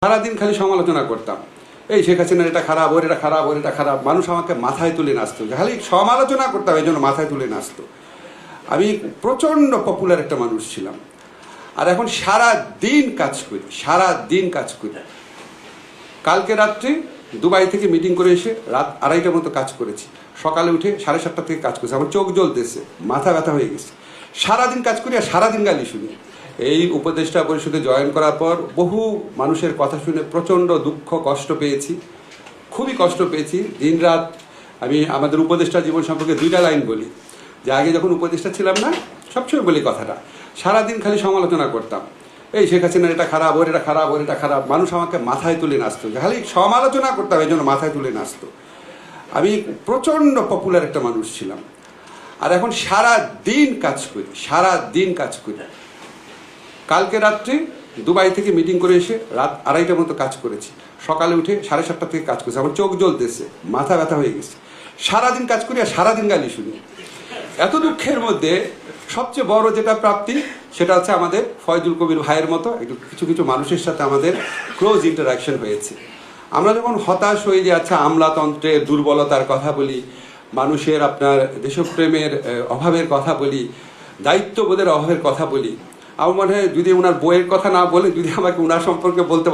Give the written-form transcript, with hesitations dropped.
সারাদিন খালি সমালোচনা করতাম, এই শেখ হাসিনার এটা খারাপ, ওর এটা খারাপ, ওর এটা খারাপ। মানুষ আমাকে মাথায় তুলে নাচতো, খালি সমালোচনা করতাম, এই জন্য মাথায় তুলে নাচতো। আমি প্রচণ্ড পপুলার একটা মানুষ ছিলাম। আর এখন সারা দিন কাজ করি। কালকে রাত্রে দুবাই থেকে মিটিং করে এসে রাত 2:30টার মতো কাজ করেছি। সকালে উঠে 7:30 থেকে কাজ করেছি। আমার চোখ জ্বলতেছে, মাথা ব্যথা হয়ে গেছে। সারাদিন কাজ করি আর সারাদিন গালি শুনি। এই উপদেষ্টা পরিষদে জয়েন করার পর বহু মানুষের কথা শুনে প্রচণ্ড দুঃখ কষ্ট পেয়েছি, খুবই কষ্ট পেয়েছি। দিন রাত আমি আমাদের উপদেষ্টা জীবন সম্পর্কে 2টা লাইন বলি, যে আগে যখন উপদেষ্টা ছিলাম না, সবসময় বলি কথাটা, সারাদিন খালি সমালোচনা করতাম, এই শেখ হাসিনার এটা খারাপ, ওর এটা খারাপ, ওর এটা খারাপ। মানুষ আমাকে মাথায় তুলে নাচতো, খালি সমালোচনা করতাম, এই জন্য মাথায় তুলে নাচতো। আমি প্রচণ্ড পপুলার একটা মানুষ ছিলাম। আর এখন সারা দিন কাজ করি। কালকে রাত্রে দুবাই থেকে মিটিং করে এসে রাত 2:30টার মতো কাজ করেছি। সকালে উঠে 7:30 থেকে কাজ করেছি। আমার চোখ জ্বলতেছে, মাথা ব্যথা হয়ে গেছে। সারাদিন কাজ করি আর সারাদিন গালি শুনি। এত দুঃখের মধ্যে সবচেয়ে বড় যেটা প্রাপ্তি, সেটা হচ্ছে আমাদের ফয়জুল কবির ভাইয়ের মতো কিছু মানুষের সাথে আমাদের ক্লোজ ইন্টারাকশন হয়েছে। আমরা যখন হতাশ হয়ে যে আচ্ছা আমলাতন্ত্রের দুর্বলতার কথা বলি, মানুষের আপনার দেশপ্রেমের অভাবের কথা বলি, দায়িত্ববোধের অভাবের কথা বলি, আমার মনে হয় যদি ওনার বইয়ের কথা না বলে যদি আমাকে ওনার সম্পর্কে বলতে